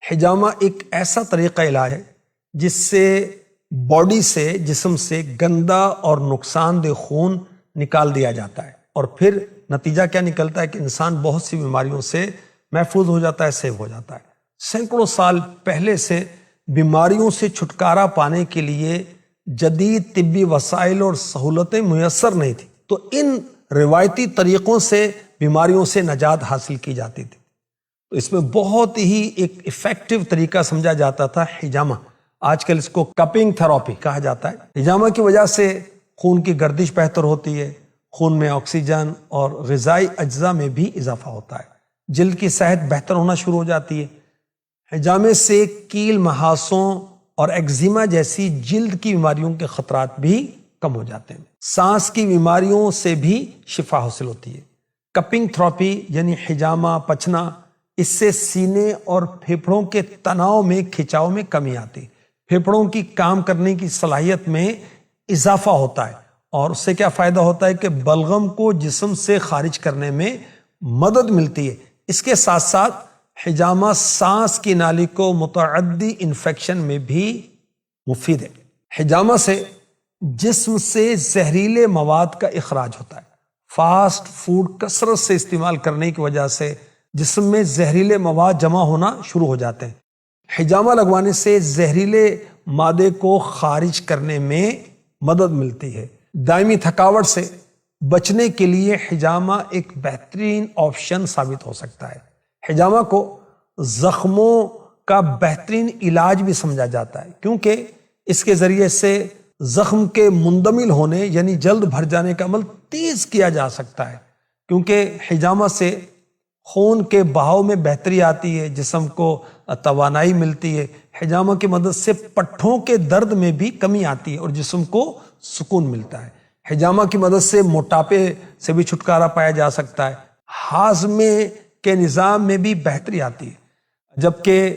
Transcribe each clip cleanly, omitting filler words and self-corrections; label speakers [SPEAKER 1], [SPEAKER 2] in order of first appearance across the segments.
[SPEAKER 1] حجامہ ایک ایسا طریقہ علاج ہے جس سے باڈی سے، جسم سے گندا اور نقصان دہ خون نکال دیا جاتا ہے، اور پھر نتیجہ کیا نکلتا ہے کہ انسان بہت سی بیماریوں سے محفوظ ہو جاتا ہے، سیو ہو جاتا ہے۔ سینکڑوں سال پہلے سے بیماریوں سے چھٹکارا پانے کے لیے جدید طبی وسائل اور سہولتیں میسر نہیں تھیں، تو ان روایتی طریقوں سے بیماریوں سے نجات حاصل کی جاتی تھی۔ تو اس میں بہت ہی ایک ایفیکٹو طریقہ سمجھا جاتا تھا حجامہ۔ آج کل اس کو کپنگ تھراپی کہا جاتا ہے۔ حجامہ کی وجہ سے خون کی گردش بہتر ہوتی ہے، خون میں آکسیجن اور غذائی اجزاء میں بھی اضافہ ہوتا ہے، جلد کی صحت بہتر ہونا شروع ہو جاتی ہے۔ حجامے سے کیل، محاسوں اور ایگزیما جیسی جلد کی بیماریوں کے خطرات بھی کم ہو جاتے ہیں۔ سانس کی بیماریوں سے بھی شفا حاصل ہوتی ہے۔ کپنگ تھراپی یعنی حجامہ پچنا، اس سے سینے اور پھیپھڑوں کے تناؤ میں، کھچاؤ میں کمی آتی ہے، پھیپھڑوں کی کام کرنے کی صلاحیت میں اضافہ ہوتا ہے، اور اس سے کیا فائدہ ہوتا ہے کہ بلغم کو جسم سے خارج کرنے میں مدد ملتی ہے۔ اس کے ساتھ ساتھ حجامہ سانس کی نالی کو متعدی انفیکشن میں بھی مفید ہے۔ حجامہ سے جسم سے زہریلے مواد کا اخراج ہوتا ہے۔ فاسٹ فوڈ کثرت سے استعمال کرنے کی وجہ سے جسم میں زہریلے مواد جمع ہونا شروع ہو جاتے ہیں۔ حجامہ لگوانے سے زہریلے مادے کو خارج کرنے میں مدد ملتی ہے۔ دائمی تھکاوٹ سے بچنے کے لیے حجامہ ایک بہترین آپشن ثابت ہو سکتا ہے۔ حجامہ کو زخموں کا بہترین علاج بھی سمجھا جاتا ہے، کیونکہ اس کے ذریعے سے زخم کے مندمل ہونے یعنی جلد بھر جانے کا عمل تیز کیا جا سکتا ہے، کیونکہ حجامہ سے خون کے بہاؤ میں بہتری آتی ہے، جسم کو توانائی ملتی ہے۔ حجامہ کی مدد سے پٹھوں کے درد میں بھی کمی آتی ہے اور جسم کو سکون ملتا ہے۔ حجامہ کی مدد سے موٹاپے سے بھی چھٹکارا پایا جا سکتا ہے۔ ہاضمے کے نظام میں بھی بہتری آتی ہے، جبکہ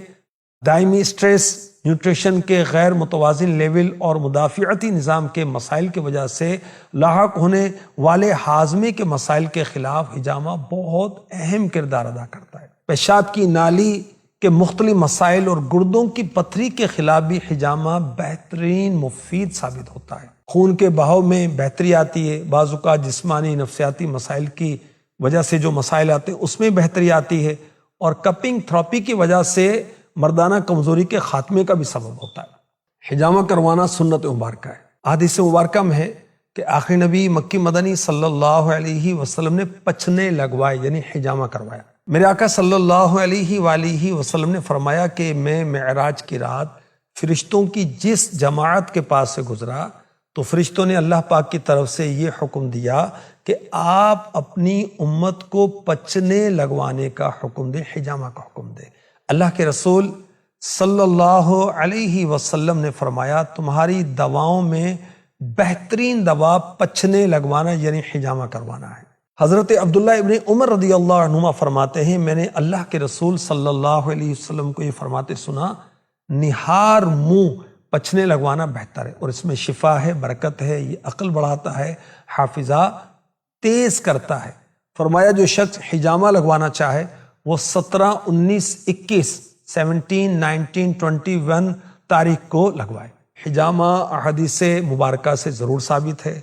[SPEAKER 1] دائمی سٹریس، نیوٹریشن کے غیر متوازن لیول اور مدافعتی نظام کے مسائل کی وجہ سے لاحق ہونے والے ہاضمے کے مسائل کے خلاف حجامہ بہت اہم کردار ادا کرتا ہے۔ پیشاب کی نالی کے مختلف مسائل اور گردوں کی پتھری کے خلاف بھی حجامہ بہترین مفید ثابت ہوتا ہے۔ خون کے بہاؤ میں بہتری آتی ہے، بعض اوقات جسمانی نفسیاتی مسائل کی وجہ سے جو مسائل آتے ہیں اس میں بہتری آتی ہے، اور کپنگ تھراپی کی وجہ سے مردانہ کمزوری کے خاتمے کا بھی سبب ہوتا ہے۔ حجامہ کروانا سنت مبارکہ ہے۔ احادیث مبارکہ میں ہے کہ آخری نبی مکی مدنی صلی اللہ علیہ وسلم نے پچھنے لگوائے یعنی حجامہ کروایا۔ میرے آقا صلی اللہ علیہ وآلہ وسلم نے فرمایا کہ میں معراج کی رات فرشتوں کی جس جماعت کے پاس سے گزرا تو فرشتوں نے اللہ پاک کی طرف سے یہ حکم دیا کہ آپ اپنی امت کو پچھنے لگوانے کا حکم دیں، حجامہ کا حکم دیں۔ اللہ کے رسول صلی اللہ علیہ وسلم نے فرمایا تمہاری دواؤں میں بہترین دوا پچھنے لگوانا یعنی حجامہ کروانا ہے۔ حضرت عبداللہ ابن عمر رضی اللہ عنہما فرماتے ہیں میں نے اللہ کے رسول صلی اللہ علیہ وسلم کو یہ فرماتے سنا، نہار منہ پچھنے لگوانا بہتر ہے، اور اس میں شفا ہے، برکت ہے، یہ عقل بڑھاتا ہے، حافظہ تیز کرتا ہے۔ فرمایا جو شخص حجامہ لگوانا چاہے وہ 17، 19، 21، 17، 19، 21 تاریخ کو لگوائے۔ حجامہ احادیث مبارکہ سے ضرور ثابت ہے،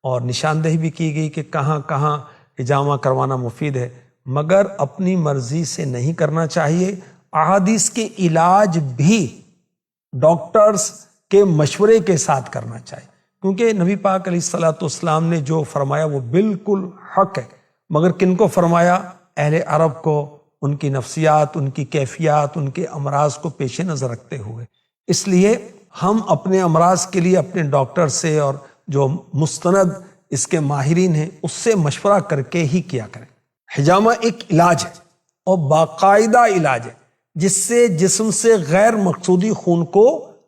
[SPEAKER 1] اور نشاندہی بھی کی گئی کہ کہاں کہاں حجامہ کروانا مفید ہے، مگر اپنی مرضی سے نہیں کرنا چاہیے۔ احادیث کے علاج بھی ڈاکٹرز کے مشورے کے ساتھ کرنا چاہیے، کیونکہ نبی پاک علیہ الصلوۃ والسلام نے جو فرمایا وہ بالکل حق ہے، مگر کن کو فرمایا؟ اہل عرب کو، ان کی نفسیات، ان کی کیفیات، ان کے امراض کو پیش نظر رکھتے ہوئے۔ اس لیے ہم اپنے امراض کے لیے اپنے ڈاکٹر سے اور جو مستند اس کے ماہرین ہیں اس سے مشورہ کر کے ہی کیا کریں۔ حجامہ ایک علاج ہے اور باقاعدہ علاج ہے جس سے جسم سے غیر مقصودی خون کو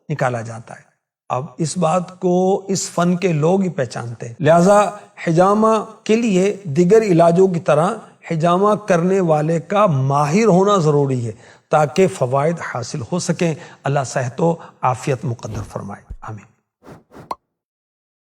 [SPEAKER 1] نکالا جاتا ہے۔ اب اس بات کو اس فن کے لوگ ہی پہچانتے ہیں، لہذا حجامہ کے لیے دیگر علاجوں کی طرح حجامہ کرنے والے کا ماہر ہونا ضروری ہے تاکہ فوائد حاصل ہو سکیں۔ اللہ صحت و عافیت مقدر فرمائے، آمین۔